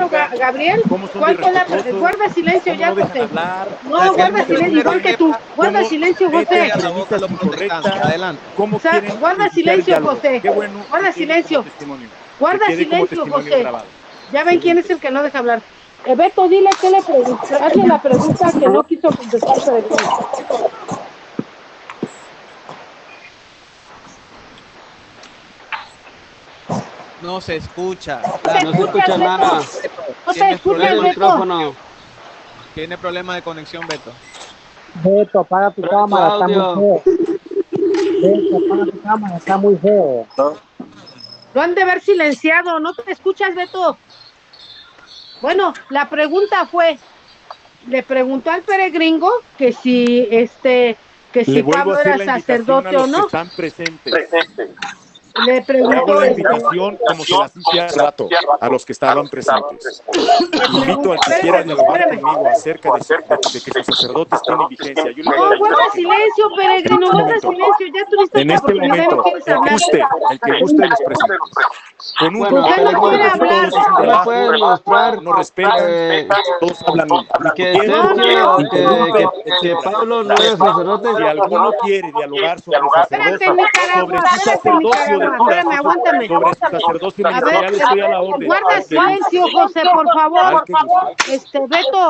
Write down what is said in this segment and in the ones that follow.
Beto Gabriel, ¿cuál fue la pregunta? Guarda silencio ya, José. No, guarda silencio, igual que tú. Guarda silencio, José. Adelante. Guarda silencio, José. Guarda silencio. Guarda silencio, José. Ya ven quién es el que no deja hablar. Beto, dile que le pregunta. Hazle la pregunta que no quiso contestar Peregrino. No se escucha. No se escucha nada. No se escucha el micrófono. Tiene problema de conexión, Beto. Beto, apaga tu cámara, está muy feo. Beto, apaga tu cámara, está muy feo. Lo han de haber silenciado, ¿no te escuchas, Beto? Bueno, la pregunta fue, le preguntó al peregrino que si Pablo era sacerdote o no. Están presentes. Le preguntó la invitación como se las hice hace rato a los que estaban presentes. Invito al que quiera dialogar conmigo acerca de que sus sacerdotes tienen vigencia. Yo no, guarda silencio, peregrino, guarda silencio. Ya tuviste en este momento, el que guste de los presentes. Con un ya no quiere hablar. No puede mostrar. No respetan. Todos hablan. Que Sergio, que Pablo no es sacerdote. Si alguno quiere dialogar sobre su sacerdocio, espérame, aguántame. Sobre su sacerdocio ministerial, estoy a la orden. Guarda silencio, José, por favor. Beto,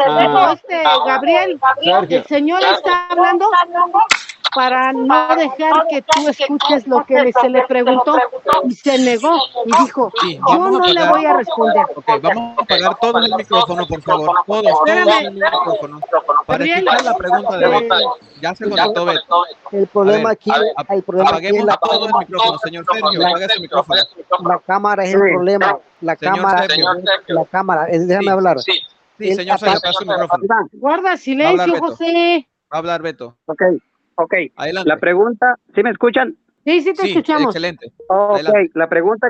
Gabriel, el señor está hablando para no dejar que tú escuches lo que se le preguntó y se negó y dijo, yo no le voy a responder. Ok, vamos a apagar todo el micrófono, por favor. Todos el micrófono. Para escuchar la pregunta de Beto. Ya se conectó Beto. El problema aquí, apaguemos todo el micrófono, señor Sergio, apague su micrófono. La cámara es el problema. La cámara, déjame hablar. Sí, señor Sergio, apague su micrófono. Guarda silencio, José. Va a hablar Beto. Ok. Adelante. La pregunta, ¿sí me escuchan? Sí, te escuchamos. Excelente. Ok, adelante. La pregunta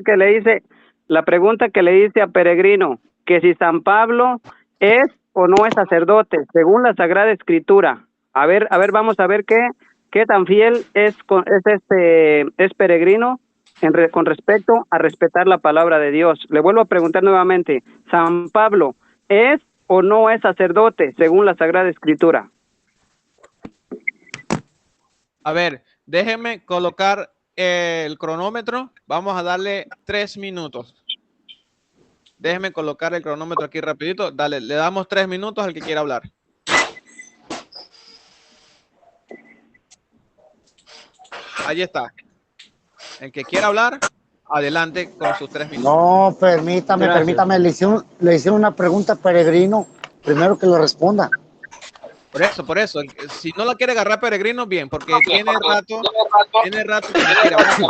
que le hice a Peregrino, que si San Pablo es o no es sacerdote, según la Sagrada Escritura. A ver, vamos a ver qué tan fiel es Peregrino con respecto a respetar la palabra de Dios. Le vuelvo a preguntar nuevamente, ¿San Pablo es o no es sacerdote, según la Sagrada Escritura? A ver, déjenme colocar el cronómetro. Vamos a darle 3 minutos. Déjenme colocar el cronómetro aquí rapidito. Dale, le damos 3 minutos al que quiera hablar. Ahí está. El que quiera hablar, adelante con sus 3 minutos. No, permítame. Le hicieron una pregunta a Peregrino. Primero que lo responda. Por eso, si no la quiere agarrar Peregrino, bien, porque tiene rato que no quiere hablar.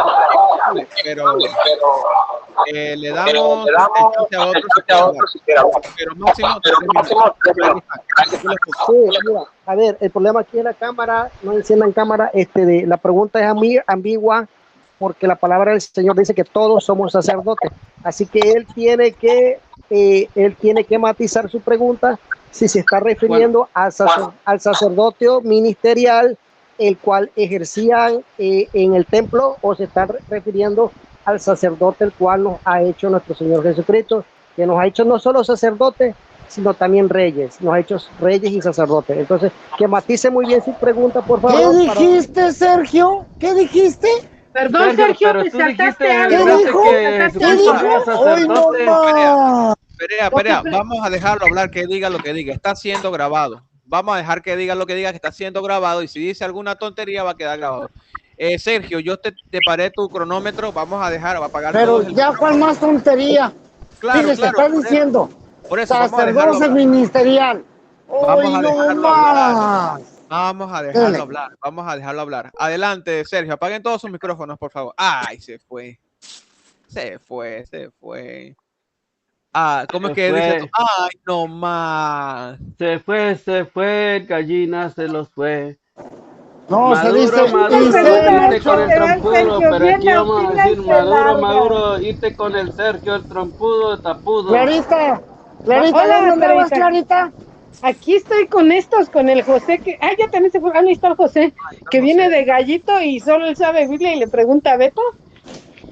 Pero le damos a otro si quiere hablar. Pero máximo 3 minutos. A ver, el problema aquí en la cámara, no enciendan cámara, la pregunta es ambigua, porque la palabra del Señor dice que todos somos sacerdotes, así que él tiene que matizar su pregunta si se está refiriendo al sacerdocio ministerial, el cual ejercían en el templo, o se está refiriendo al sacerdote el cual nos ha hecho nuestro Señor Jesucristo, que nos ha hecho no solo sacerdotes, sino también reyes, nos ha hecho reyes y sacerdotes. Entonces, que matice muy bien su pregunta, por favor. ¿Qué dijiste, Sergio? ¿Qué dijiste? Perdón, Sergio, te saltaste algo. ¿Qué dijo? ¡Ay, no! Espera, vamos a dejarlo hablar, que diga lo que diga. Está siendo grabado. Vamos a dejar que diga lo que diga, que está siendo grabado, y si dice alguna tontería va a quedar grabado. Sergio, yo te paré tu cronómetro, vamos a apagar. Pero ya fue más tontería. Claro, sí, les está diciendo. Por eso, sacerdocio ministerial. Vamos a dejarlo hablar. Adelante, Sergio, apaguen todos sus micrófonos, por favor. Ay, se fue. ¿Cómo es que dice tú? Ay, no más. Se fue, gallina se los fue. No, Maduro, irte con el trompudo, pero aquí vamos a decir Maduro, irte con el Sergio, el trompudo, tapudo. Clarita, Hola, ¿dónde vas, Clarita? Aquí estoy con el José, ya también se fue, ahí está el José, que viene de gallito y solo él sabe Biblia y le pregunta a Beto,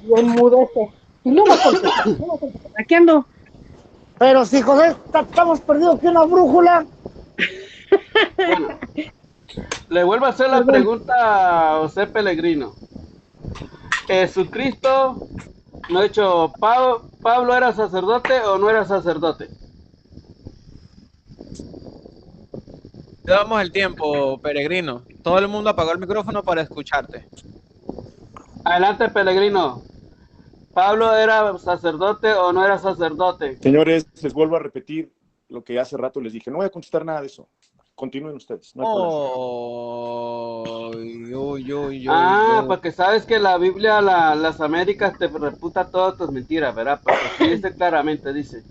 y enmudece, y no va a contestar, aquí ando. Pero si José, estamos perdidos que una brújula. Bueno, le vuelvo a hacer la pregunta a José Pellegrino. Jesucristo, no he dicho, ¿Pablo era sacerdote o no era sacerdote? Te damos el tiempo, Peregrino. Todo el mundo apagó el micrófono para escucharte. Adelante, Pellegrino. ¿Pablo era sacerdote o no era sacerdote? Señores, les vuelvo a repetir lo que hace rato les dije. No voy a contestar nada de eso. Continúen ustedes. No hay problema. Porque sabes que la Biblia, las Américas te reputa todas tus mentiras, ¿verdad? Porque aquí dice claramente, dice,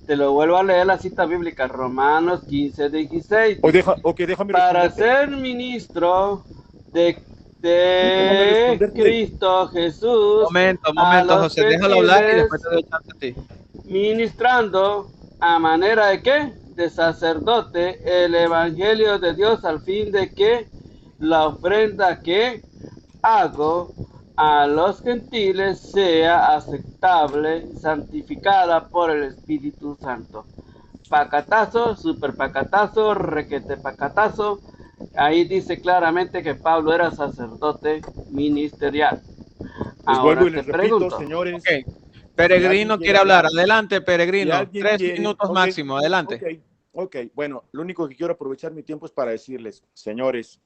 te lo vuelvo a leer la cita bíblica, Romanos 15:16. Déjame para responderte. ser ministro de Cristo Jesús. Momento, José, déjalo hablar y después te doy chance a ti. Ministrando a manera de ¿qué? De sacerdote el evangelio de Dios, al fin de que la ofrenda que hago a los gentiles sea aceptable, santificada por el Espíritu Santo. Pacatazo, super pacatazo, requete pacatazo. Ahí dice claramente que Pablo era sacerdote ministerial. Les vuelvo y les repito, señores. Okay. Peregrino quiere hablar. Adelante, Peregrino. Si 3 minutos máximo. Adelante. Ok, bueno, lo único que quiero aprovechar mi tiempo es para decirles, señores,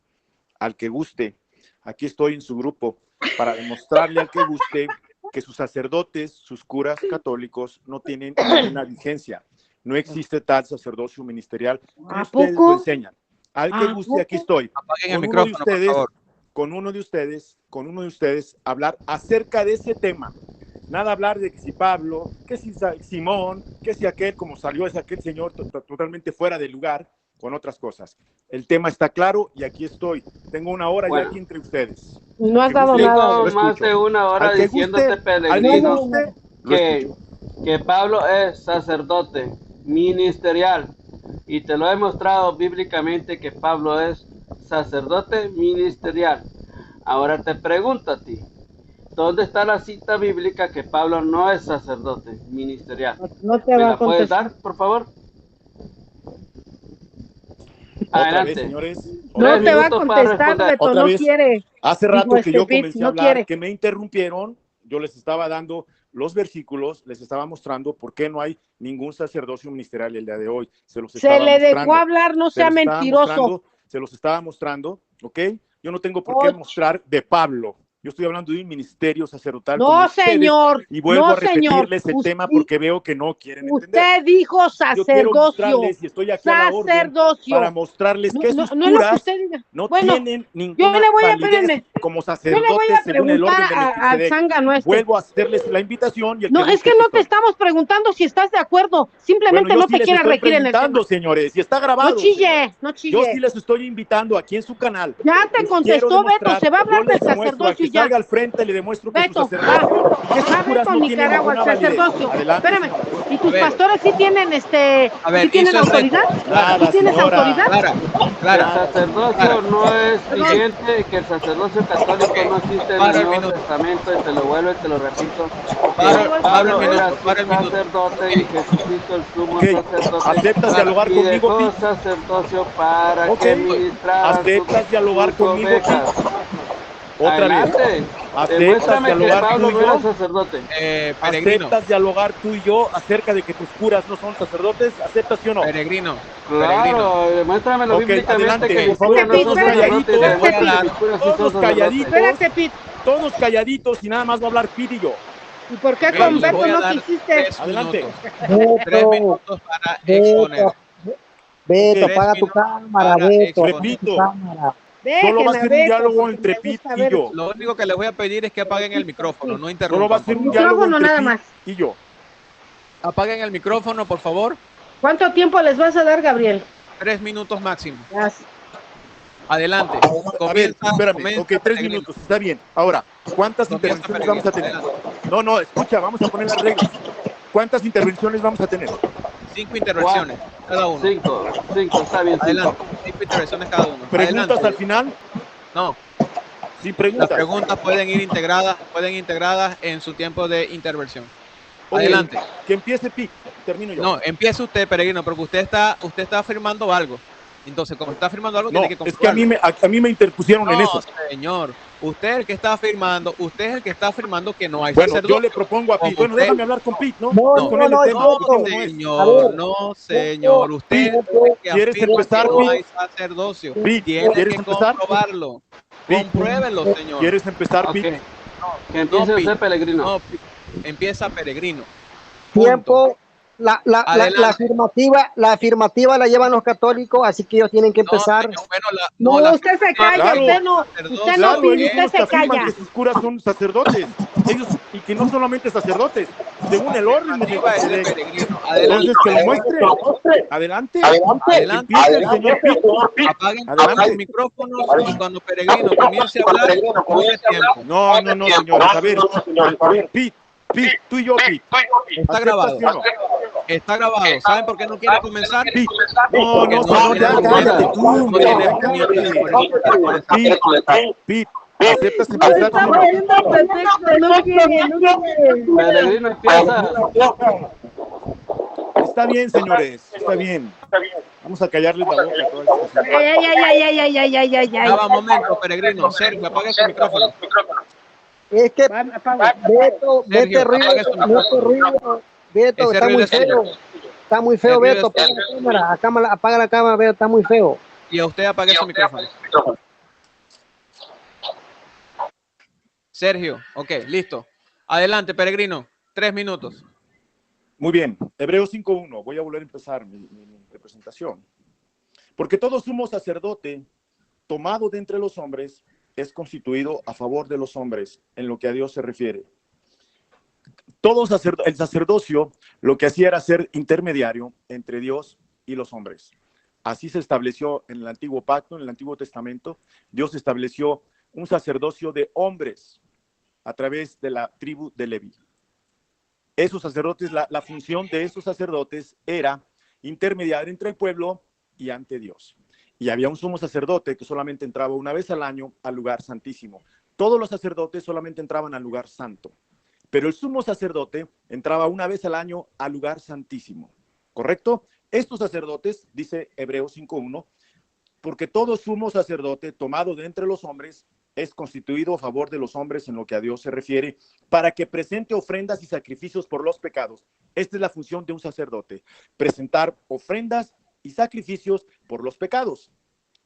al que guste, aquí estoy en su grupo para demostrarle al que guste que sus sacerdotes, sus curas católicos no tienen ninguna vigencia. No existe tal sacerdocio ministerial. Ustedes lo enseñan. Al que guste, aquí estoy. Apaguen el micrófono, por favor. Con uno de ustedes, hablar acerca de ese tema. Nada hablar de que si Pablo, que si Simón, que si aquel, como salió ese aquel señor totalmente fuera de lugar, con otras cosas. El tema está claro y aquí estoy. Tengo una hora ya aquí entre ustedes. No has dado nada. Más de una hora diciéndote, Pellegrino, que Pablo es sacerdote ministerial. Y te lo he mostrado bíblicamente que Pablo es sacerdote ministerial. Ahora te pregunto a ti, ¿dónde está la cita bíblica que Pablo no es sacerdote ministerial? No te ¿Me va la a puedes contestar. dar, por favor? Adelante. Vez, señores. No te va a contestar, Beto, no quiere. Hace rato que yo comencé a hablar, que me interrumpieron, yo les estaba dando los versículos, les estaba mostrando por qué no hay ningún sacerdocio ministerial el día de hoy. Se le dejó hablar, no sea mentiroso. Se los estaba mostrando, ¿ok? Yo no tengo por qué mostrar de Pablo. Yo estoy hablando de un ministerio sacerdotal. No, señor. Y vuelvo a repetirles el tema porque veo que no quieren entender. Usted dijo sacerdocio. Y estoy aquí a la orden para mostrarles que sus curas no tienen ninguna validez como sacerdotes según el orden de Melquisedec. Vuelvo a hacerles la invitación. No, es que no te estamos preguntando si estás de acuerdo. Simplemente no te quieres requerir en el tema. Señores, y está grabado. No chille, no chille. Yo sí les estoy invitando aquí en su canal. Ya te contestó Beto, se va a hablar del sacerdocio. Salga al frente, le demuestro que su sacerdocio y que sus curas no tienen ninguna validez. Adelante. Espérame, ¿y tus pastores sí tienen ¿sí tienen autoridad? ¿Sí tienes autoridad? Claro. El sacerdocio no es vigente, que el sacerdocio católico no existe en el Nuevo Testamento, y te lo vuelvo y te lo repito. Pablo era sacerdote y Jesucristo el sumo sacerdote. ¿Aceptas dialogar conmigo, Pete? Sacerdocio para que ministrara. ¿Aceptas dialogar conmigo, Pete? Otra vez. ¿Aceptas dialogar tú y yo? ¿Aceptas dialogar tú y yo acerca de que tus curas no son sacerdotes? ¿Aceptas sí o no? Peregrino. Claro, demuéstramelo bíblicamente que por favor, todos calladitos. Todos calladitos. Espérate, Pete. Todos calladitos y nada más va a hablar Pete y yo. ¿Y por qué con Beto no quisiste? Adelante. 3 minutos para exponer. Beto, apaga tu cámara, Beto. Repito. Solo va a ser un diálogo entre Pete y yo. Lo único que les voy a pedir es que apaguen el micrófono, no interrumpan. Solo va a ser un diálogo entre Pete y yo. Apaguen el micrófono, por favor. ¿Cuánto tiempo les vas a dar, Gabriel? 3 minutos máximo. Gracias. Adelante. A ver, espérame. Ok, 3 minutos, está bien. Ahora, ¿cuántas intervenciones vamos a tener? No, escucha, vamos a poner las reglas. ¿Cuántas intervenciones vamos a tener? 5 intervenciones cada uno. 5, está bien. Adelante. 5 intervenciones cada uno. ¿Preguntas al final? No. Sin preguntas. Las preguntas pueden ir integradas en su tiempo de intervención. Adelante. Que empiece Pete. termino yo. No, empiece usted, Peregrino, porque usted está afirmando algo. Entonces, como está afirmando algo, No, tiene que es que a mí me interpusieron en eso. Señor, usted es el que está afirmando que no hay Bueno, sacerdote. yo le propongo a Pete. Bueno, usted- déjame hablar con Pete, ¿no? No, Con él el tema. No, señor, usted es el que ¿Quieres afirma empezar, que no Pete? hay sacerdocio. Pete, Tiene ¿quieres que empezar? comprobarlo. Pete, Compruébelo, señor. ¿quieres empezar, Ok. Pete? Que empiece Pete. usted, Peregrino. No, Pete. Empieza Peregrino. Tiempo. La Adelante. afirmativa la llevan los católicos, así que ellos tienen que No, empezar. señor, bueno, No, usted se calla, Claro. usted no Claro, opina, ellos son usted los que se afirman calla. que sus curas son sacerdotes. Ellos, y que no solamente sacerdotes, según el orden de Peregrino. Entonces, que lo muestre. Adelante. Adelante. Empieza el señor Pete. Apaguen Adelante. los micrófonos cuando Peregrino comience a hablar. Coge tiempo. No, señores. A ver, Pete, tú y yo, Pete. Está grabado. Está grabado. ¿Saben por qué no quiere comenzar? Pete. No, Porque señor, ya cállate tú. no tiene herramientas para Pete, ¿aceptas empezar? Está Sí o no? poniendo pretexto, no quiere. Peregrino empieza. Está bien, señores. Está bien. Vamos a callarles la boca a todas estas personas. Ay. Ya va, momento, Peregrino. Sergio, apaga su micrófono. Es que Apaga. Beto, Sergio, apaga su ruido. Beto, Ese está ruido muy es suyo. feo. Está muy feo, El ruido Beto. es Apaga la cámara, Beto, está muy feo. Y a usted apague su micrófono. Sergio, ok, listo. Adelante, Peregrino. 3 minutos. Muy bien. Hebreos 5:1. Voy a volver a empezar mi presentación. Porque todo sumo sacerdote tomado de entre los hombres es constituido a favor de los hombres en lo que a Dios se refiere. El sacerdocio lo que hacía era ser intermediario entre Dios y los hombres. Así se estableció en el Antiguo Pacto, en el Antiguo Testamento. Dios estableció un sacerdocio de hombres a través de la tribu de Leví. Esos sacerdotes, la función de esos sacerdotes era intermediar entre el pueblo y ante Dios. Y había un sumo sacerdote que solamente entraba una vez al año al lugar santísimo. Todos los sacerdotes solamente entraban al lugar santo, pero el sumo sacerdote entraba una vez al año al lugar santísimo. ¿Correcto? Estos sacerdotes, dice Hebreos 5:1, porque todo sumo sacerdote tomado de entre los hombres es constituido a favor de los hombres en lo que a Dios se refiere, para que presente ofrendas y sacrificios por los pecados. Esta es la función de un sacerdote, presentar ofrendas y sacrificios por los pecados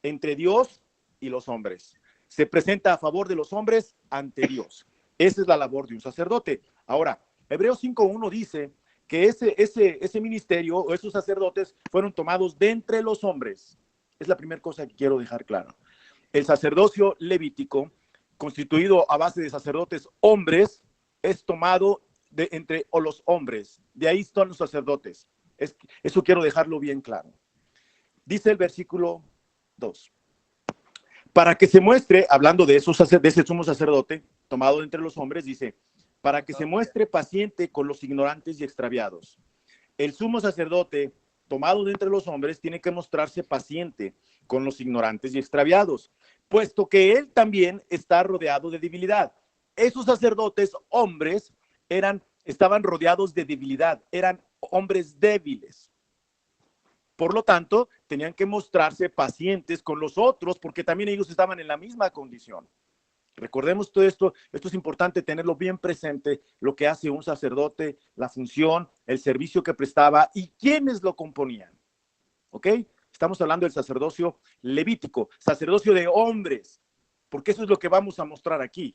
entre Dios y los hombres. Se presenta a favor de los hombres ante Dios. Esa es la labor de un sacerdote. Ahora, Hebreos 5:1 dice que ese ministerio o esos sacerdotes fueron tomados de entre los hombres. Es la primera cosa que quiero dejar claro. El sacerdocio levítico, constituido a base de sacerdotes hombres, es tomado de entre los hombres. De ahí están los sacerdotes. Eso quiero dejarlo bien claro. Dice el versículo 2. Para que se muestre, hablando de ese sumo sacerdote tomado de entre los hombres, dice, para que se muestre paciente con los ignorantes y extraviados. El sumo sacerdote tomado de entre los hombres tiene que mostrarse paciente con los ignorantes y extraviados, puesto que él también está rodeado de debilidad. Esos sacerdotes hombres estaban rodeados de debilidad, eran hombres débiles. Por lo tanto, tenían que mostrarse pacientes con los otros, porque también ellos estaban en la misma condición. Recordemos todo esto, esto es importante tenerlo bien presente, lo que hace un sacerdote, la función, el servicio que prestaba y quiénes lo componían. ¿Ok? Estamos hablando del sacerdocio levítico, sacerdocio de hombres, porque eso es lo que vamos a mostrar aquí,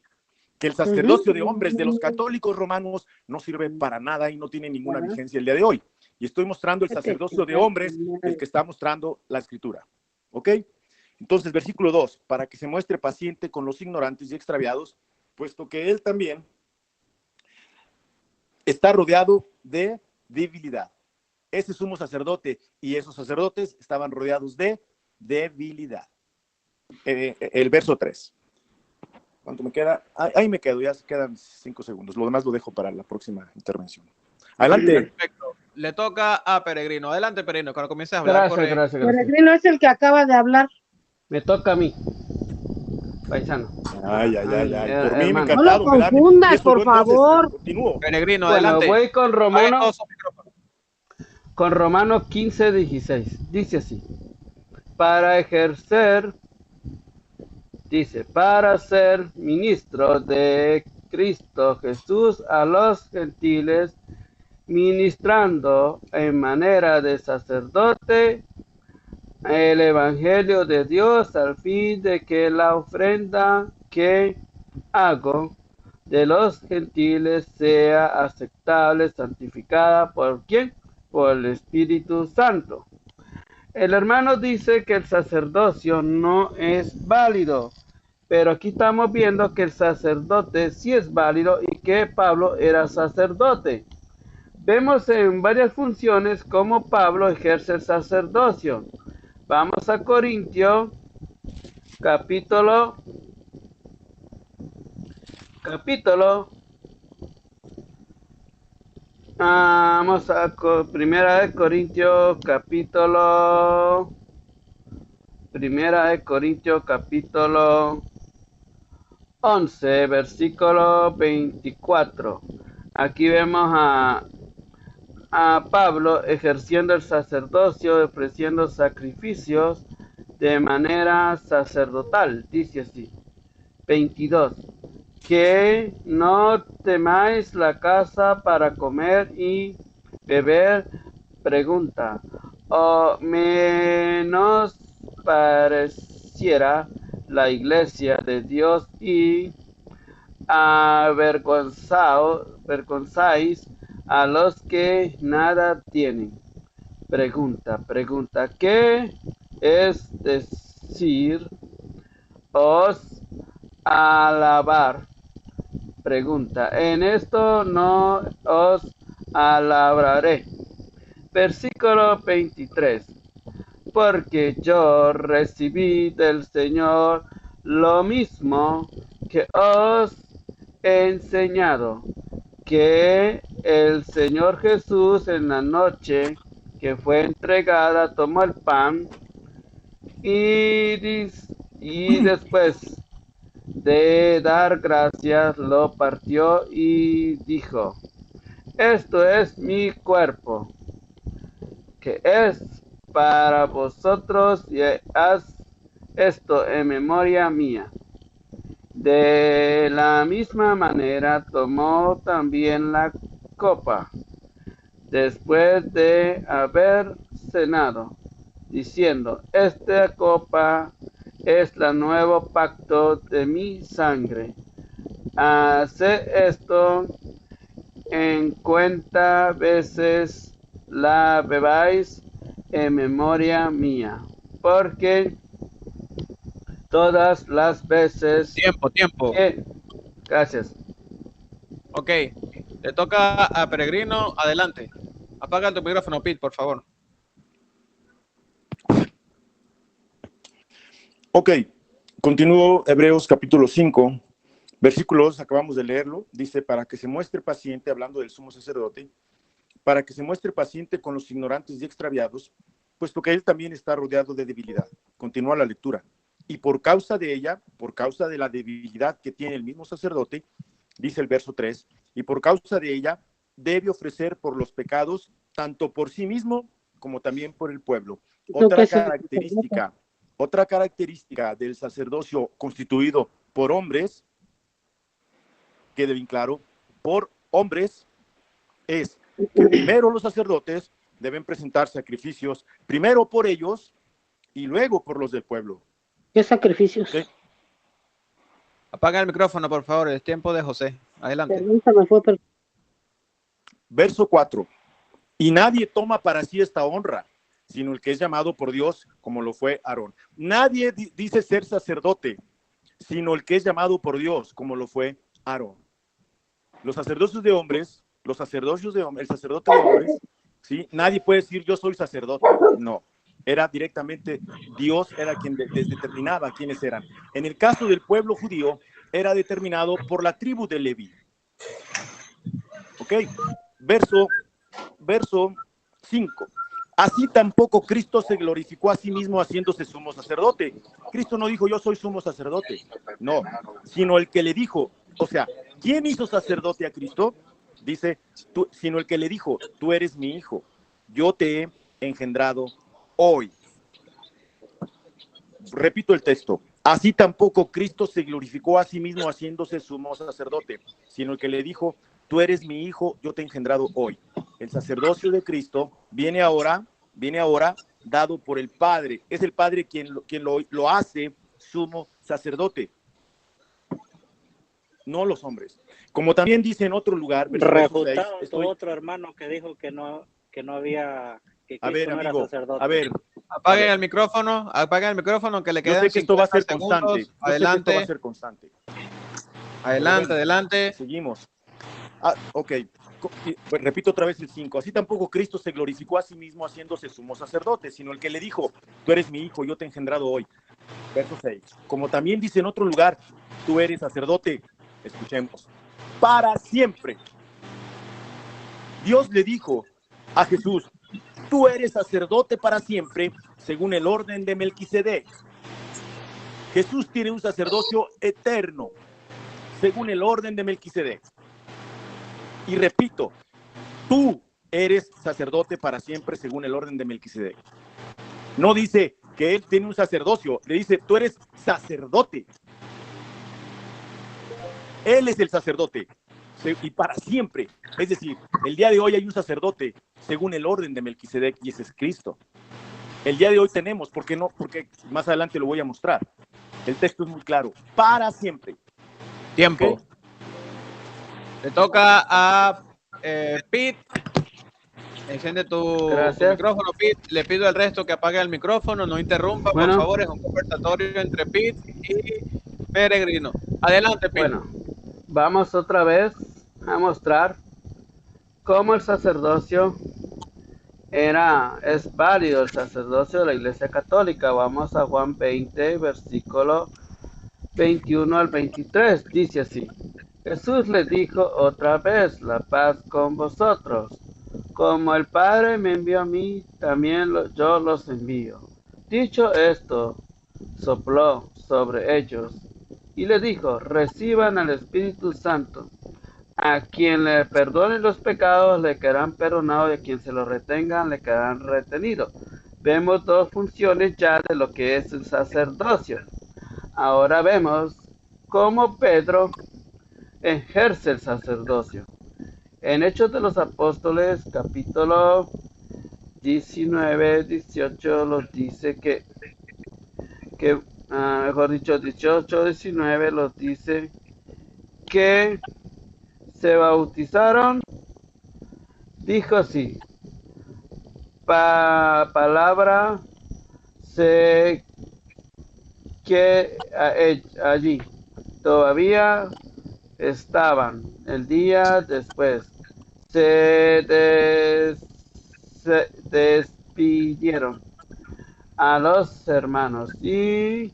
que el sacerdocio de hombres de los católicos romanos no sirve para nada y no tiene ninguna vigencia el día de hoy. Y estoy mostrando el sacerdocio de hombres, el que está mostrando la Escritura. ¿Ok? Entonces, versículo 2, para que se muestre paciente con los ignorantes y extraviados, puesto que él también está rodeado de debilidad. Ese sumo sacerdote y esos sacerdotes estaban rodeados de debilidad. El verso 3. ¿Cuánto me queda? Ahí me quedo, ya quedan 5 segundos. Lo demás lo dejo para la próxima intervención. Adelante. Perfecto. Le toca a Peregrino. Adelante, Peregrino, cuando comiences a hablar. Gracias. Peregrino es el que acaba de hablar. Me toca a mí, paisano. Ay. Por mí me hermano. encantado. No lo confundas, por favor. Continúo. Peregrino, Bueno, adelante. voy con Apague Romanos. todos sus micrófonos. con Romanos 15:16. Dice así: para ejercer, dice, para ser ministro de Cristo Jesús a los gentiles, ministrando en manera de sacerdote el evangelio de Dios, al fin de que la ofrenda que hago de los gentiles sea aceptable, santificada por ¿quién? Por el Espíritu Santo. El hermano dice que el sacerdocio no es válido, pero aquí estamos viendo que el sacerdote sí es válido y que Pablo era sacerdote. Vemos en varias funciones cómo Pablo ejerce el sacerdocio. Vamos a Corintios, capítulo vamos a Primera de Corintios capítulo 11, versículo 24. Aquí vemos a Pablo ejerciendo el sacerdocio, ofreciendo sacrificios de manera sacerdotal. Dice así, 22. Que no temáis la casa para comer y beber, pregunta, o menos pareciera la iglesia de Dios y avergonzáis a los que nada tienen. Pregunta, ¿qué es decir, os alabar? Pregunta, en esto no os alabaré. Versículo 23. Porque yo recibí del Señor lo mismo que os he enseñado, que el Señor Jesús en la noche que fue entregada tomó el pan y después de dar gracias lo partió y dijo, esto es mi cuerpo, que es para vosotros, y haz esto en memoria mía. De la misma manera tomó también la copa, después de haber cenado, diciendo, esta copa es el nuevo pacto de mi sangre. Haced esto en cuenta veces la bebáis en memoria mía, porque todas las veces Tiempo. Gracias. Ok, le toca a Peregrino, adelante. Apaga tu micrófono, Pete, por favor. Ok, continúo Hebreos capítulo 5, versículos, acabamos de leerlo, dice, para que se muestre paciente, hablando del sumo sacerdote, para que se muestre paciente con los ignorantes y extraviados, puesto que él también está rodeado de debilidad. Continúa la lectura. Y por causa de ella, por causa de la debilidad que tiene el mismo sacerdote, dice el verso 3, y por causa de ella, debe ofrecer por los pecados, tanto por sí mismo como también por el pueblo. Otra característica del sacerdocio constituido por hombres, quede bien claro, por hombres, es que primero los sacerdotes deben presentar sacrificios, primero por ellos y luego por los del pueblo. ¿Qué sacrificios? ¿Sí? Apaga el micrófono, por favor, es tiempo de José. Adelante. Verso 4. Y nadie toma para sí esta honra, sino el que es llamado por Dios, como lo fue Aarón. Nadie dice ser sacerdote, sino el que es llamado por Dios, como lo fue Aarón. Los sacerdocios de hombres, el sacerdote de hombres, ¿sí? Nadie puede decir yo soy sacerdote, no. Era directamente Dios, era quien les determinaba quiénes eran. En el caso del pueblo judío, era determinado por la tribu de Leví. Ok, verso 5. Así tampoco Cristo se glorificó a sí mismo haciéndose sumo sacerdote. Cristo no dijo yo soy sumo sacerdote, no, sino el que le dijo, o sea, ¿quién hizo sacerdote a Cristo? Dice, sino el que le dijo, tú eres mi hijo, yo te he engendrado hoy. Repito el texto. Así tampoco Cristo se glorificó a sí mismo haciéndose sumo sacerdote, sino el que le dijo, tú eres mi hijo, yo te he engendrado hoy. El sacerdocio de Cristo viene ahora dado por el Padre. Es el Padre quien lo hace sumo sacerdote, no los hombres. Como también dice en otro lugar, refutado tu otro hermano que dijo que no había, que Cristo no era sacerdote. A ver, apaguen el micrófono, que le quedan. Yo sé que esto va a ser segundos. constante. Adelante. Esto va a ser constante. Adelante. Seguimos. Ok. Pues repito otra vez el 5. Así tampoco Cristo se glorificó a sí mismo haciéndose sumo sacerdote, sino el que le dijo, tú eres mi hijo, yo te he engendrado hoy. Verso 6. Como también dice en otro lugar, tú eres sacerdote. Escuchemos. Para siempre. Dios le dijo a Jesús, tú eres sacerdote para siempre, según el orden de Melquisedec. Jesús tiene un sacerdocio eterno, según el orden de Melquisedec. Y repito, tú eres sacerdote para siempre, según el orden de Melquisedec. No dice que él tiene un sacerdocio, le dice, tú eres sacerdote. Él es el sacerdote, y para siempre. Es decir, el día de hoy hay un sacerdote, según el orden de Melquisedec, y ese es Cristo. El día de hoy tenemos, ¿por qué no? Porque más adelante lo voy a mostrar. El texto es muy claro, para siempre. Tiempo. ¿Okay? Le toca a Pete. Enciende tu micrófono, Pete. Le pido al resto que apague el micrófono, no interrumpa, por favor. Es un conversatorio entre Pete y Peregrino. Adelante, Pete. Bueno, vamos otra vez a mostrar cómo el sacerdocio es válido, el sacerdocio de la Iglesia Católica. Vamos a Juan 20, versículo 21 al 23. Dice así. Jesús les dijo otra vez, la paz con vosotros. Como el Padre me envió a mí, también yo los envío. Dicho esto, sopló sobre ellos y les dijo, reciban al Espíritu Santo. A quien le perdonen los pecados le quedarán perdonados y a quien se los retengan le quedarán retenidos. Vemos dos funciones ya de lo que es el sacerdocio. Ahora vemos cómo Pedro ejerce el sacerdocio. En Hechos de los Apóstoles, capítulo 19, 18, los dice mejor dicho, 18, 19, los dice que se bautizaron, dijo así, palabra sé que allí todavía estaban el día después, se despidieron a los hermanos y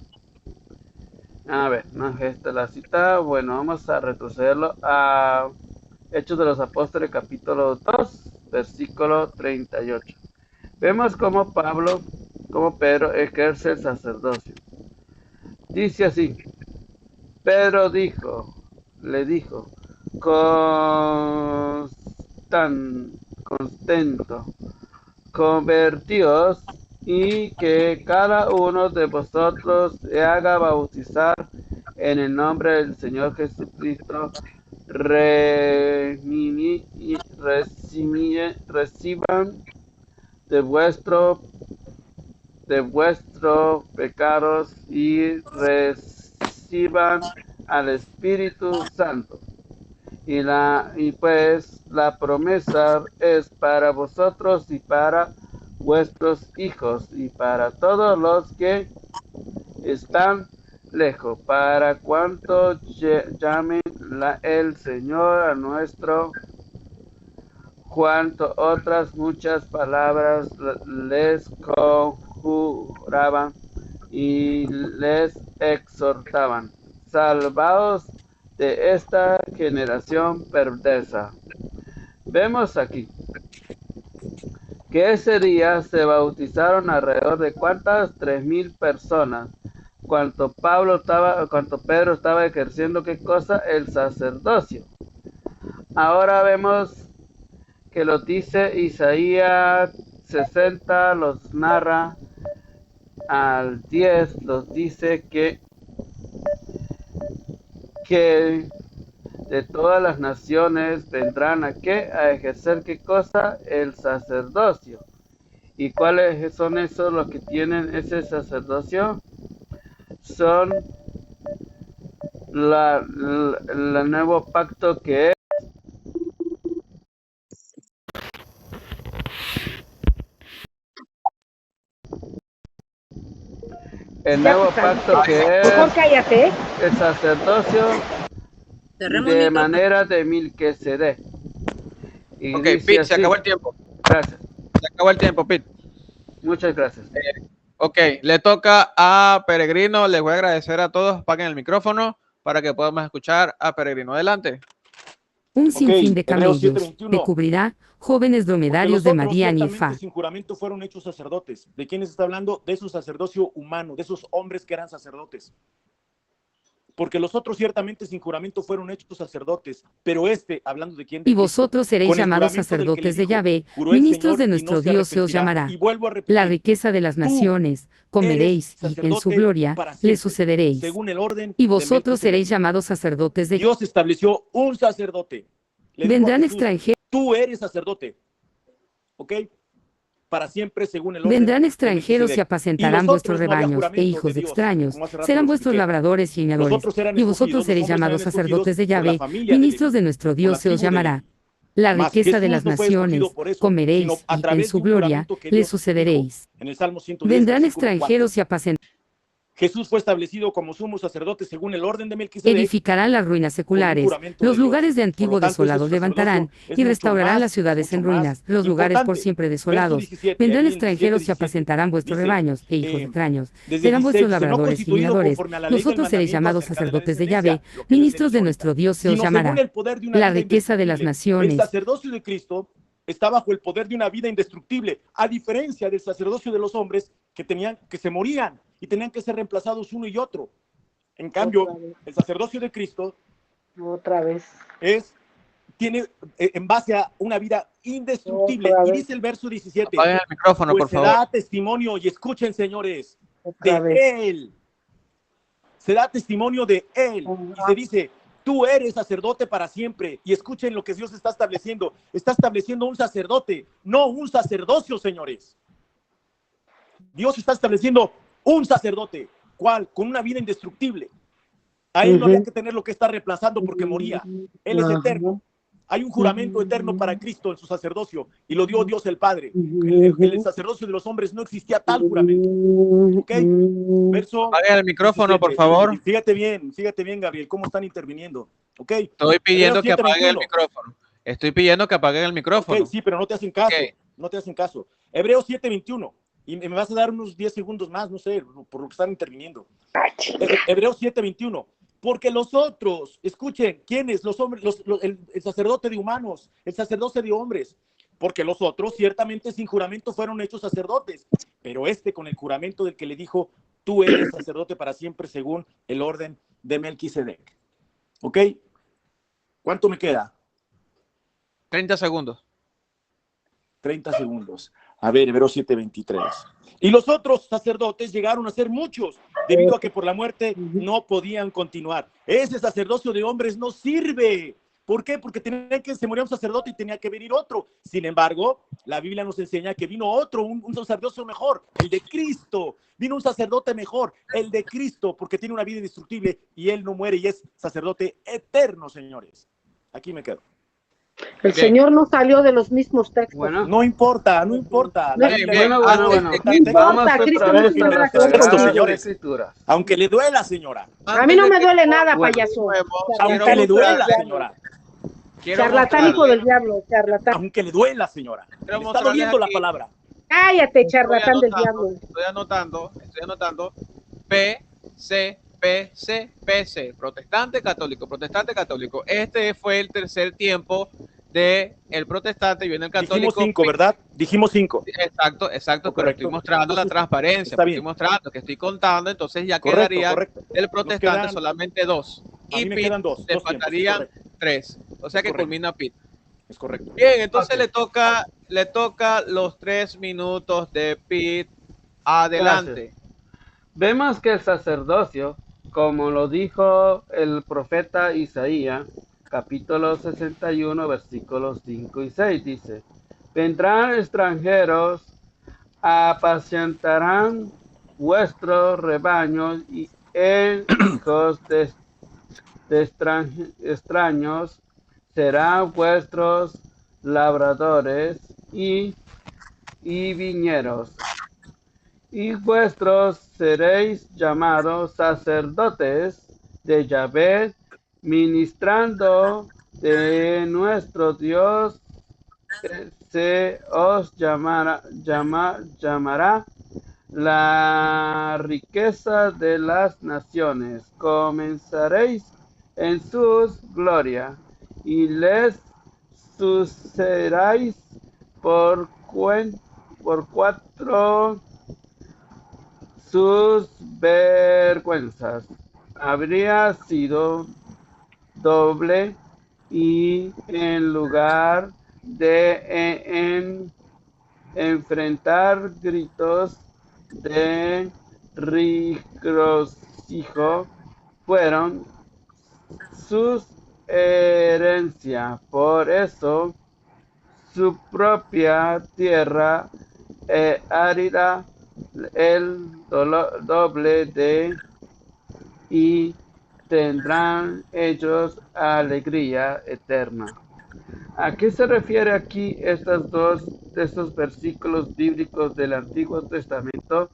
a ver, no es esta la cita. Bueno, vamos a retrocederlo a Hechos de los Apóstoles, capítulo 2, versículo 38. Vemos cómo Pedro ejerce el sacerdocio. Dice así, Pedro le dijo, contento, convertíos y que cada uno de vosotros se haga bautizar en el nombre del Señor Jesucristo, reciban de vuestros pecados y reciban al Espíritu Santo. Y pues la promesa es para vosotros y para vuestros hijos y para todos los que están lejos, para cuanto llamen el Señor a nuestro, cuanto otras muchas palabras les conjuraban y les exhortaban, salvaos de esta generación perversa. Vemos aquí que ese día se bautizaron alrededor de ¿cuántas? 3,000 personas. Cuanto Pedro estaba ejerciendo, ¿qué cosa? El sacerdocio. Ahora vemos que lo dice Isaías 60, los narra al 10, los dice que de todas las naciones vendrán a qué, a ejercer qué cosa, el sacerdocio. ¿Y cuáles son esos los que tienen ese sacerdocio? Son el nuevo pacto que es el nuevo pacto que Mejor es cállate. el sacerdocio de manera de Melquisedec. Y Ok, dice Pete, se así. acabó el tiempo. Gracias. Se acabó el tiempo, Pete. Muchas gracias. Ok, le toca a Peregrino. Les voy a agradecer a todos. Apaguen el micrófono para que podamos escuchar a Peregrino. Adelante. Un sinfín de Hebreos camellos 7:21. te cubrirá, jóvenes Porque dromedarios los de otros Madián y ciertamente Efá. sin juramento fueron hechos sacerdotes. ¿De quiénes está hablando? De su sacerdocio humano, de esos hombres que eran sacerdotes. Porque los otros ciertamente sin juramento fueron hechos sacerdotes, pero hablando de quién, de Y Cristo, vosotros seréis con el llamados juramento del que le sacerdotes de dijo, Yahvé, juró el ministros de Señor y nuestro no se Dios se os arrepentirá. llamará. Y vuelvo a La repetir, riqueza de las tú naciones comeréis, eres y en su sacerdote gloria para le siempre, sucederéis. según el orden Y de vosotros seréis Melquisedec. llamados sacerdotes de Dios estableció un sacerdote. Le dijo a Vendrán Jesús, extranjeros. tú eres sacerdote, ¿ok? Para siempre según el orden Vendrán de extranjeros y Melquisedec. Y apacentarán los vuestros otros no había rebaños, e juramento hijos de de Dios, extraños como hace rato serán lo vuestros expliqué. labradores y Los leñadores, otros eran y vosotros escogidos, los seréis hombres eran llamados escogidos sacerdotes de por la Yahvé, familia de ministros de Leví, nuestro por Dios las se os tribus de llamará. Leví. La Mas riqueza de Jesús las no fue escogido naciones por eso, sino comeréis, a y en través su de un gloria juramento que le Dios dijo sucederéis. en el Salmo 110, Vendrán versículo 4. extranjeros y apacentarán. Jesús fue establecido como sumo sacerdote según el orden de Melquisedec, Edificarán las ruinas con un seculares, juramento de los Dios. lugares de Por antiguo lo tanto, ese desolados levantarán, sacerdocio es y mucho restaurarán las más, ciudades en ruinas, los lugares por importante. siempre Verso desolados. 17, Vendrán ahí en extranjeros y 17, apacentarán vuestros dice, rebaños, e hijos extraños desde serán 16, vuestros dice, no labradores y constituido leñadores. conforme a la ley del Vosotros seréis mandamiento llamados acerca de la sacerdotes de descendencia, Yahvé, lo que ministros de descendió nuestro Dios se os sino según llamará. el poder de una La vida riqueza de las indestructible. El naciones. sacerdocio de Cristo está bajo el poder de una vida indestructible, a diferencia del sacerdocio de los hombres que se morían y tenían que ser reemplazados uno y otro. En cambio, el sacerdocio de Cristo Otra vez. tiene en base a una vida indestructible. Otra Y vez. dice el verso 17, Apaguen el micrófono, pues por se favor. da testimonio, y escuchen, señores, Otra de vez. Él. Se da testimonio de Él. Y se dice, tú eres sacerdote para siempre. Y escuchen lo que Dios está estableciendo. Está estableciendo un sacerdote, no un sacerdocio, señores. Dios está estableciendo un sacerdote. ¿Cuál? Con una vida indestructible. A él no había que tener lo que está reemplazando porque moría. Él es eterno. Hay un juramento eterno para Cristo en su sacerdocio y lo dio Dios el Padre. El sacerdocio de los hombres no existía tal juramento. ¿Ok? Verso Apaguen el micrófono, 17. por favor. Y fíjate bien, Gabriel, cómo están interviniendo. ¿Ok? Estoy pidiendo Hebreos que apaguen el 7:21. micrófono. Estoy pidiendo que apaguen el micrófono. Ok, sí, pero no te hacen caso. Ok. No te hacen caso. Hebreos 7:21. Y me vas a dar unos 10 segundos más, no sé, por lo que están interviniendo. Hebreos 7:21. Porque los otros, escuchen, ¿quiénes? Los hombres, el sacerdote de humanos, el sacerdote de hombres. Porque los otros, ciertamente sin juramento, fueron hechos sacerdotes. Pero con el juramento del que le dijo, tú eres sacerdote para siempre según el orden de Melquisedec. ¿Ok? ¿Cuánto me queda? 30 segundos. 30 segundos. A ver, Hebreos 7:23. Y los otros sacerdotes llegaron a ser muchos, debido a que por la muerte no podían continuar. Ese sacerdocio de hombres no sirve. ¿Por qué? Porque se moría un sacerdote y tenía que venir otro. Sin embargo, la Biblia nos enseña que vino otro, un sacerdocio mejor, el de Cristo. Vino un sacerdote mejor, el de Cristo, porque tiene una vida indestructible y él no muere y es sacerdote eterno, señores. Aquí me quedo. El Señor no salió de los mismos textos. Bueno, No importa, no importa. No, La Biblia bien, no- bueno. No importa, Cristo no tiene nada que ver Esto, contigo. señores. Aunque le duela, señora. A mí no me duele nada, Bueno. payaso. Aunque le duela, señora. Charlatán, hijo del diablo, charlatán. Aunque le duela, señora. Le está mostrarles doliendo la aquí. palabra. Cállate, charlatán del diablo. Estoy anotando. PC. Protestante católico. Este fue el tercer tiempo de el protestante y viene el católico. Dijimos 5, ¿verdad? Dijimos 5. Exacto, pero Correcto. estoy mostrando la transparencia, Está bien. estoy mostrando que estoy contando, entonces ya Correcto, quedaría correcto. del protestante quedan- solamente 2. A Y mí me Pete quedan 2. le faltarían 3. O sea que Correcto. culmina Pete. Es correcto. Bien, entonces le toca los 3 minutos de Pete. Adelante. Gracias. Vemos que el sacerdocio, como lo dijo el profeta Isaías, capítulo 61, versículos 5 y 6, dice: vendrán extranjeros, apacentarán vuestros rebaños, y hijos de extraños serán vuestros labradores y viñeros. Y vuestros seréis llamados sacerdotes de Yahvé, ministrando de nuestro Dios. Se os llamará la riqueza de las naciones. Comenzaréis en sus gloria, y les sucederáis por 4 sus vergüenzas. Habría sido doble, y en lugar de enfrentar gritos de regocijo, fueron sus herencias. Por eso su propia tierra árida el doble de, y tendrán ellos alegría eterna. ¿A qué se refiere aquí estos versículos bíblicos del Antiguo Testamento?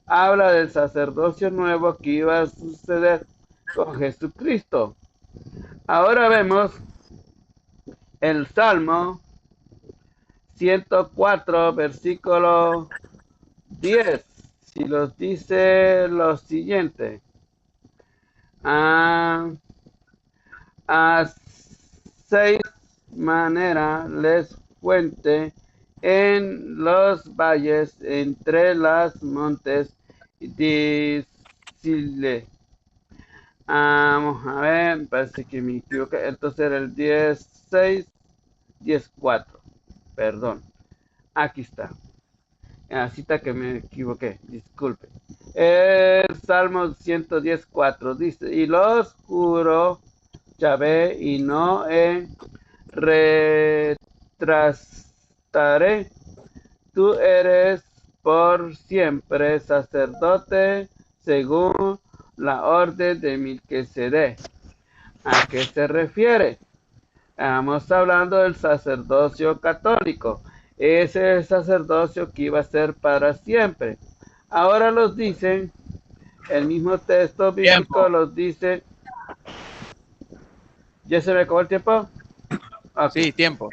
Habla del sacerdocio nuevo que iba a suceder con Jesucristo. Ahora vemos el Salmo 104, versículo 10. Si los dice lo siguiente: a 6 maneras les fuente en los valles, entre las montes, decirle. Vamos a ver, parece que me equivoqué. Entonces era el 16, 14. Perdón. Aquí está. Así está que me equivoqué. Disculpe. El Salmo 110:4 dice: y los juró Yahvé, y no retrastaré. Tú eres por siempre sacerdote según la orden de Melquisedec. ¿A qué se refiere? Estamos hablando del sacerdocio católico. Ese es el sacerdocio que iba a ser para siempre. Ahora los dicen, el mismo texto bíblico los dice. ¿Ya se me acabó el tiempo? Okay. Sí, tiempo.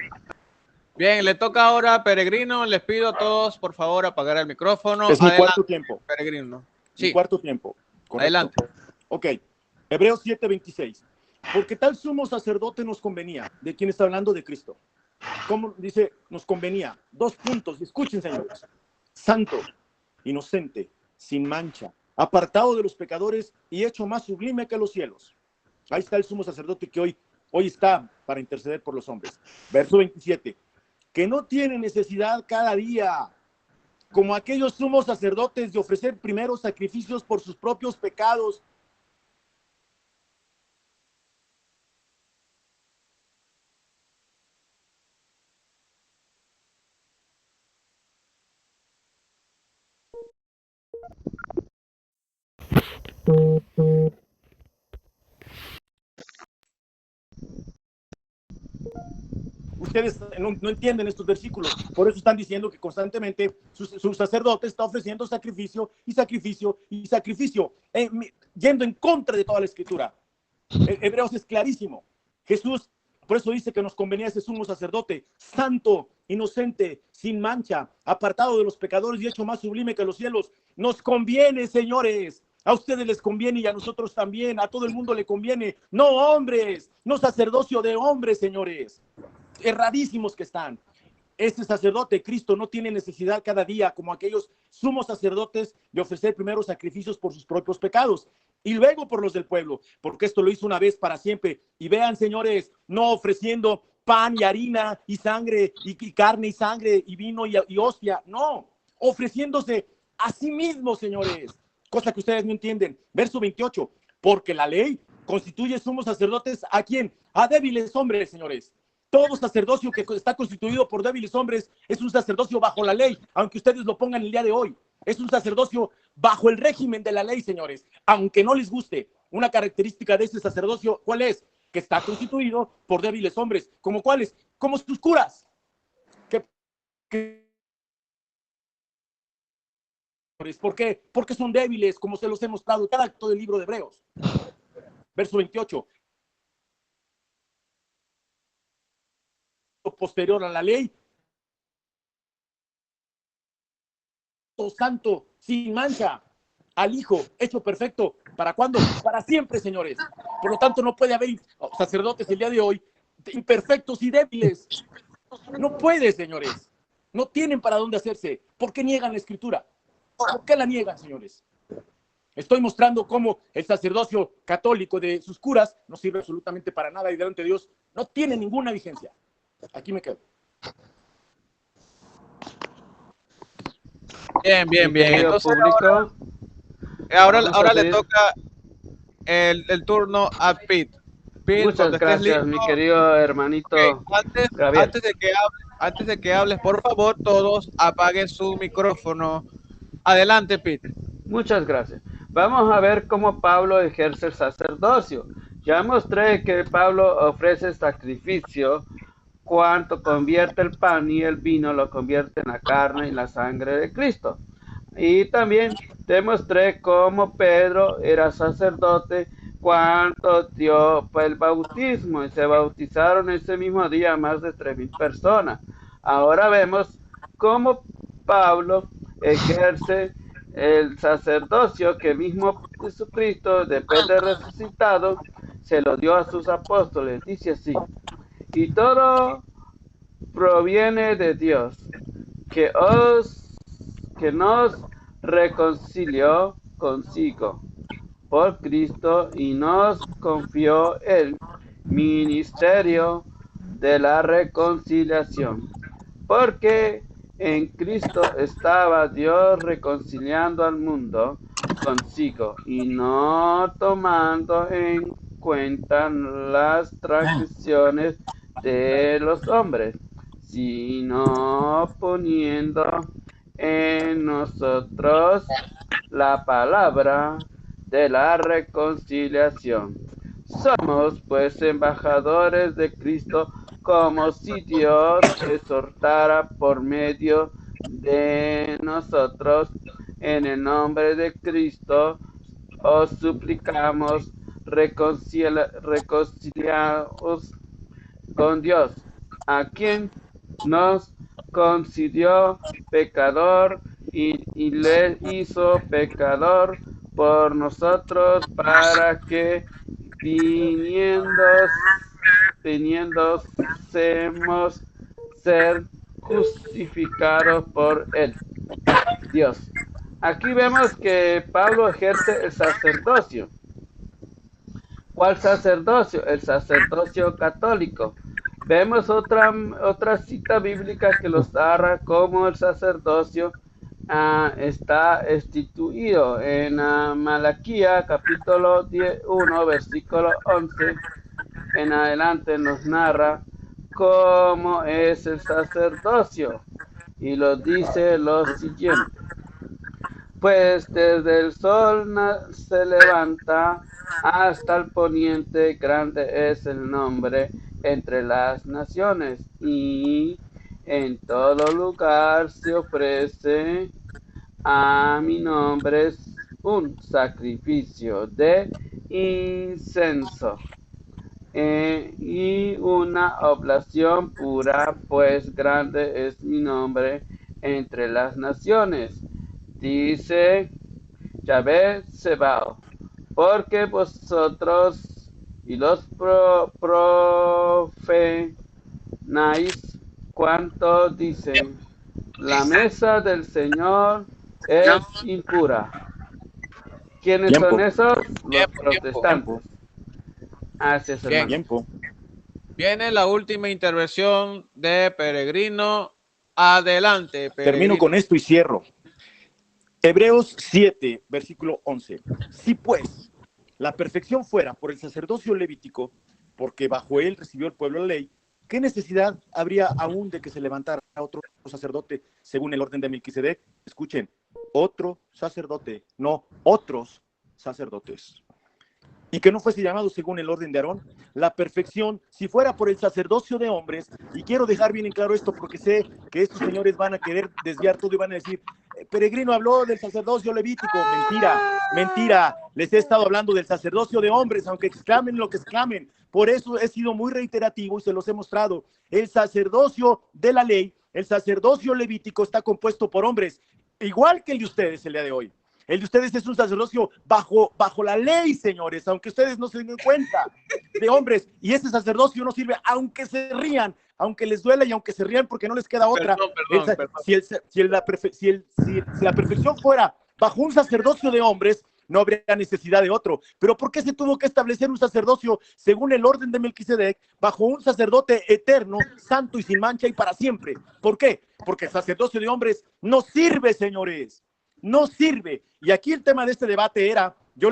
Bien, le toca ahora a Peregrino. Les pido a todos, por favor, apagar el micrófono. Es mi cuarto tiempo. Peregrino. Sí. Mi cuarto tiempo. Correcto. Adelante. Ok. Hebreos 7:26. Porque tal sumo sacerdote nos convenía. ¿De quién está hablando? De Cristo. ¿Cómo dice? Nos convenía. 2 puntos. Escuchen, señores. Santo, inocente, sin mancha, apartado de los pecadores y hecho más sublime que los cielos. Ahí está el sumo sacerdote que hoy está para interceder por los hombres. Verso 27. Que no tiene necesidad cada día, como aquellos sumos sacerdotes, de ofrecer primero sacrificios por sus propios pecados. Ustedes no entienden estos versículos, por eso están diciendo que constantemente su sacerdote está ofreciendo sacrificio y sacrificio y sacrificio, yendo en contra de toda la escritura. Hebreos es clarísimo. Jesús, por eso dice que nos convenía ese sumo sacerdote, santo, inocente, sin mancha, apartado de los pecadores y hecho más sublime que los cielos. Nos conviene, señores. A ustedes les conviene y a nosotros también. A todo el mundo le conviene. No hombres, no sacerdocio de hombres, señores. Erradísimos que están. Este sacerdote, Cristo, no tiene necesidad cada día, como aquellos sumos sacerdotes, de ofrecer primero sacrificios por sus propios pecados y luego por los del pueblo, porque esto lo hizo una vez para siempre. Y vean, señores, no ofreciendo pan y harina y sangre y carne y sangre y vino y hostia. No, ofreciéndose a sí mismo, señores. Cosa que ustedes no entienden. Verso 28. Porque la ley constituye sumos sacerdotes ¿a quién? A débiles hombres, señores. Todo sacerdocio que está constituido por débiles hombres es un sacerdocio bajo la ley, aunque ustedes lo pongan el día de hoy. Es un sacerdocio bajo el régimen de la ley, señores. Aunque no les guste, una característica de ese sacerdocio, ¿cuál es? Que está constituido por débiles hombres. ¿Como cuáles? Como sus curas. ¿Por qué? Porque son débiles, como se los he mostrado en cada acto del libro de Hebreos. Verso 28. Posterior a la ley, santo, sin mancha, al Hijo, hecho perfecto. ¿Para cuándo? Para siempre, señores. Por lo tanto, no puede haber sacerdotes el día de hoy imperfectos y débiles. No puede, señores. No tienen para dónde hacerse. ¿Por qué niegan la Escritura? ¿Por qué la niegan, señores? Estoy mostrando cómo el sacerdocio católico de sus curas no sirve absolutamente para nada y delante de Dios no tiene ninguna vigencia. Aquí me quedo. Bien. Entonces, ahora le toca el turno a Pete. Muchas gracias, mi querido hermanito. Okay. Antes de que hables, por favor, todos apaguen su micrófono. Adelante, Pete. Muchas gracias. Vamos a ver cómo Pablo ejerce el sacerdocio. Ya mostré que Pablo ofrece sacrificio cuanto convierte el pan y el vino, lo convierte en la carne y la sangre de Cristo. Y también demostré cómo Pedro era sacerdote cuando dio el bautismo y se bautizaron ese mismo día más de 3,000 personas. Ahora vemos cómo Pablo ejerce el sacerdocio que mismo Jesucristo, después de resucitado, se lo dio a sus apóstoles. Dice así: y todo proviene de Dios, que nos reconcilió consigo por Cristo y nos confió el ministerio de la reconciliación, porque en Cristo estaba Dios reconciliando al mundo consigo y no tomando en cuenta las transgresiones de los hombres, sino poniendo en nosotros la palabra de la reconciliación. Somos pues embajadores de Cristo, como si Dios exhortara por medio de nosotros. En el nombre de Cristo os suplicamos, reconciliaos con Dios, a quien nos consideró pecador y le hizo pecador por nosotros, para que viniéndosemos ser justificados por él, Dios. Aquí vemos que Pablo ejerce el sacerdocio. ¿Cuál sacerdocio? El sacerdocio católico. Vemos otra cita bíblica que los narra cómo el sacerdocio está instituido en Malaquía capítulo 1 versículo 11 en adelante. Nos narra cómo es el sacerdocio y lo dice lo siguiente: pues desde el sol se levanta hasta el poniente, grande es el nombre entre las naciones, y en todo lugar se ofrece a mi nombre un sacrificio de incenso y una oblación pura, pues grande es mi nombre entre las naciones, dice Yahvé Sebaot, porque vosotros y los profenáis cuanto dicen: la mesa del Señor es impura. ¿Quiénes son esos? Los protestantes. Así es, hermano. Viene la última intervención de Peregrino. Adelante, Peregrino. Termino con esto y cierro. Hebreos 7, versículo 11. Si pues la perfección fuera por el sacerdocio levítico, porque bajo él recibió el pueblo la ley, ¿qué necesidad habría aún de que se levantara otro sacerdote según el orden de Melquisedec? Escuchen, otro sacerdote, no otros sacerdotes. Y que no fuese llamado según el orden de Aarón. La perfección, si fuera por el sacerdocio de hombres, y quiero dejar bien en claro esto porque sé que estos señores van a querer desviar todo y van a decir, Peregrino habló del sacerdocio levítico. Mentira, mentira. Les he estado hablando del sacerdocio de hombres, aunque exclamen lo que exclamen. Por eso he sido muy reiterativo y se los he mostrado. El sacerdocio de la ley, el sacerdocio levítico está compuesto por hombres, igual que el de ustedes el día de hoy. El de ustedes es un sacerdocio bajo la ley, señores, aunque ustedes no se den cuenta, de hombres. Y ese sacerdocio no sirve, aunque se rían, aunque les duela y aunque se rían porque no les queda otra. Perdón. Si la perfección fuera bajo un sacerdocio de hombres, no habría necesidad de otro. Pero ¿por qué se tuvo que establecer un sacerdocio según el orden de Melquisedec, bajo un sacerdote eterno, santo y sin mancha y para siempre? ¿Por qué? Porque el sacerdocio de hombres no sirve, señores. No sirve. Y aquí el tema de este debate era, yo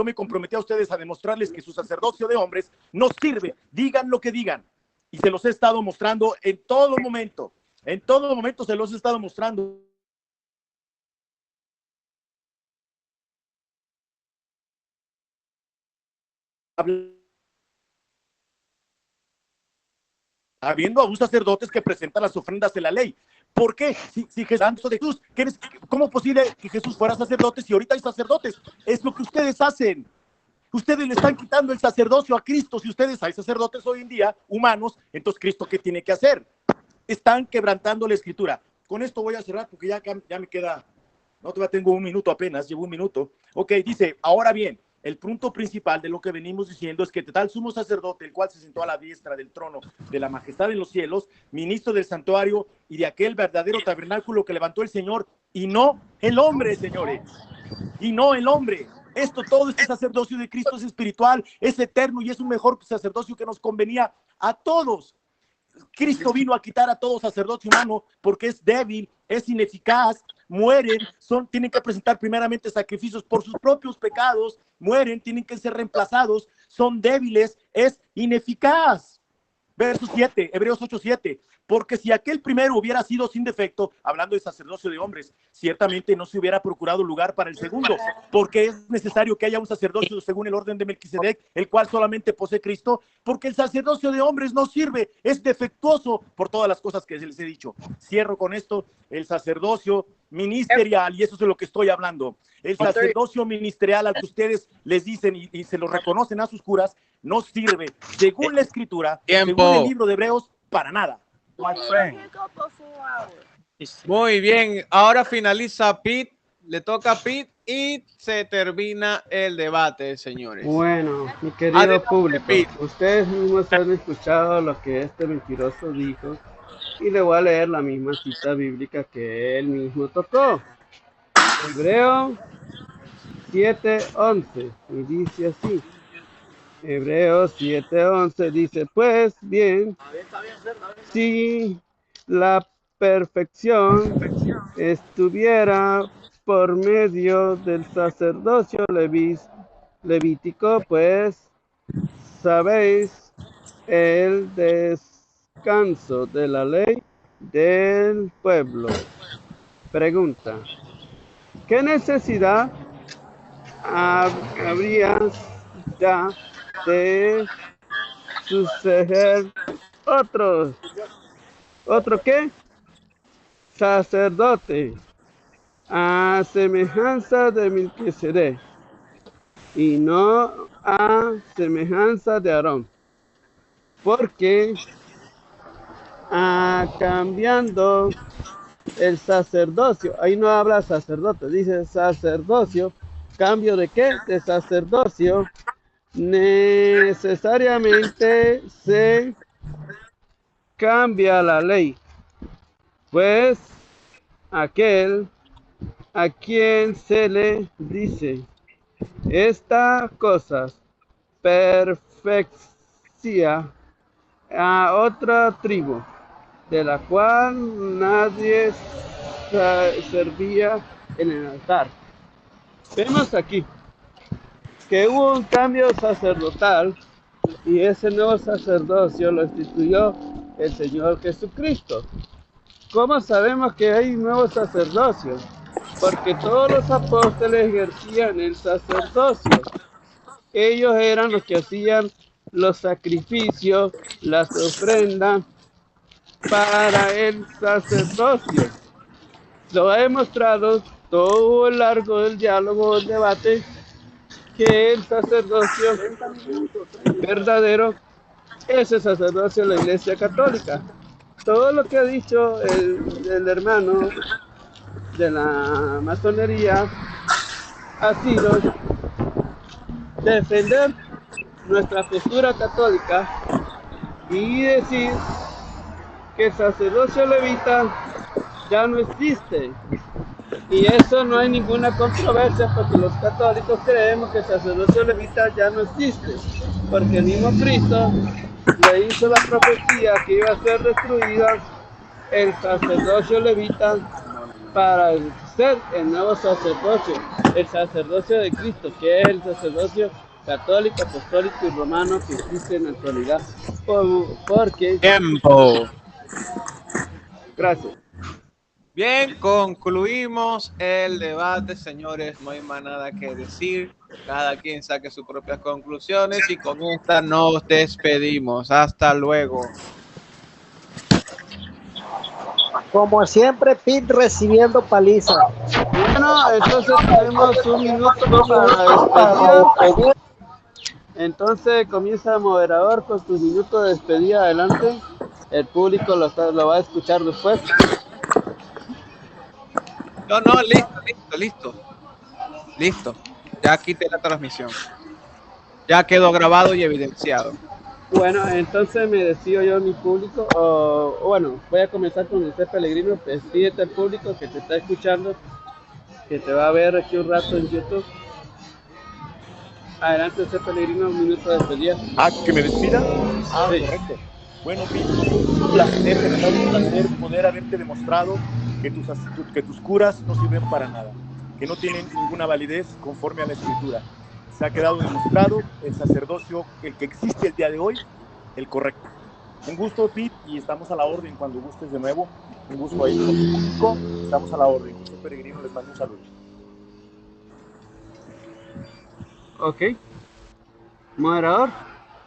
me comprometí a ustedes a demostrarles que su sacerdocio de hombres no sirve. Digan lo que digan. Y se los he estado mostrando en todo momento. En todo momento se los he estado mostrando. Habiendo aún sacerdotes que presentan las ofrendas de la ley. ¿Por qué? Si Jesús, ¿cómo es posible que Jesús fuera sacerdote si ahorita hay sacerdotes? Es lo que ustedes hacen. Ustedes le están quitando el sacerdocio a Cristo. Si ustedes hay sacerdotes hoy en día, humanos, entonces ¿Cristo qué tiene que hacer? Están quebrantando la escritura. Con esto voy a cerrar porque ya me queda, no todavía tengo un minuto apenas, llevo un minuto. Ok, dice, ahora bien, el punto principal de lo que venimos diciendo es que tal sumo sacerdote, el cual se sentó a la diestra del trono de la majestad en los cielos, ministro del santuario y de aquel verdadero tabernáculo que levantó el Señor, y no el hombre, señores, y no el hombre. Todo este sacerdocio de Cristo es espiritual, es eterno y es un mejor sacerdocio que nos convenía a todos. Cristo vino a quitar a todo sacerdote humano porque es débil, es ineficaz, mueren, tienen que presentar primeramente sacrificios por sus propios pecados, mueren, tienen que ser reemplazados, son débiles, es ineficaz. Verso 7, Hebreos 8:7. Porque si aquel primero hubiera sido sin defecto, hablando de sacerdocio de hombres, ciertamente no se hubiera procurado lugar para el segundo, porque es necesario que haya un sacerdocio según el orden de Melquisedec, el cual solamente posee Cristo, porque el sacerdocio de hombres no sirve, es defectuoso por todas las cosas que les he dicho. Cierro con esto, el sacerdocio ministerial, y eso es de lo que estoy hablando. El sacerdocio ministerial al que ustedes les dicen y se lo reconocen a sus curas, no sirve, según la escritura, según el libro de Hebreos, para nada. Muy bien, ahora finaliza Pete, le toca a Pete y se termina el debate, señores. Bueno, mi querido público, ustedes mismos han escuchado lo que este mentiroso dijo y le voy a leer la misma cita bíblica que él mismo tocó. Hebreo 7:11 y dice así. Hebreos 7:11 dice, pues bien, si la perfección estuviera por medio del sacerdocio levítico, pues sabéis el descanso de la ley del pueblo. Pregunta, ¿qué necesidad habría ya de suceder otro qué? Sacerdote, a semejanza de Melquisedec, y no a semejanza de Aarón, porque cambiando el sacerdocio, ahí no habla sacerdote, dice sacerdocio, cambio de qué? De sacerdocio, necesariamente se cambia la ley, pues aquel a quien se le dice estas cosas perfeccia a otra tribu, de la cual nadie servía en el altar. Vemos aquí que hubo un cambio sacerdotal y ese nuevo sacerdocio lo instituyó el Señor Jesucristo. ¿Cómo sabemos que hay un nuevo sacerdocio? Porque todos los apóstoles ejercían el sacerdocio. Ellos eran los que hacían los sacrificios, las ofrendas para el sacerdocio. Lo ha demostrado todo el largo del diálogo, el debate, que el sacerdocio verdadero es el sacerdocio de la Iglesia Católica. Todo lo que ha dicho el hermano de la masonería ha sido defender nuestra postura católica y decir que el sacerdocio levita ya no existe. Y eso no hay ninguna controversia porque los católicos creemos que el sacerdocio levita ya no existe. Porque el mismo Cristo le hizo la profecía que iba a ser destruida el sacerdocio levita para ser el nuevo sacerdocio, el sacerdocio de Cristo, que es el sacerdocio católico, apostólico y romano que existe en la actualidad. Porque... Tiempo. Gracias. Bien, concluimos el debate, señores. No hay más nada que decir. Cada quien saque sus propias conclusiones y con esta nos despedimos. Hasta luego. Como siempre, Pete recibiendo paliza. Bueno, entonces tenemos un minuto para despedir. Entonces comienza el moderador con su minuto de despedida. Adelante. El público lo va a escuchar después. No, listo. Ya quité la transmisión. Ya quedó grabado y evidenciado. Bueno, entonces me despido yo a mi público. Bueno, voy a comenzar con usted, Pellegrino. Despídete al público que te está escuchando, que te va a ver aquí un rato en YouTube. Adelante, usted, Pellegrino, un minuto de despedida. ¿Que me despida? Sí. Correcto. Bueno, un placer, de verdad, un placer poder haberte demostrado que tus curas no sirven para nada, que no tienen ninguna validez conforme a la Escritura. Se ha quedado demostrado el sacerdocio, el que existe el día de hoy, el correcto. Un gusto, Pete, y estamos a la orden cuando gustes de nuevo. Un gusto ahí con tu público, estamos a la orden. José Peregrino les mando un saludo. Ok. Moderador,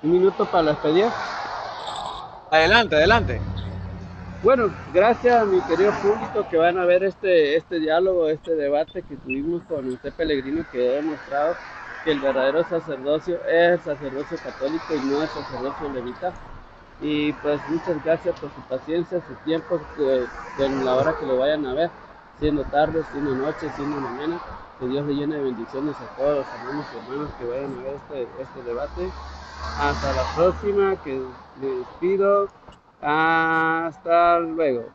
un minuto para la despedida. Adelante. Bueno, gracias a mi querido público que van a ver este diálogo, este debate que tuvimos con usted, Pellegrino, que ha demostrado que el verdadero sacerdocio es el sacerdocio católico y no el sacerdocio levita. Y pues muchas gracias por su paciencia, su tiempo, en la hora que lo vayan a ver, siendo tarde, siendo noche, siendo mañana. Que Dios le llene de bendiciones a todos los hermanos y hermanas que vayan a ver este debate. Hasta la próxima, que me despido. Hasta luego.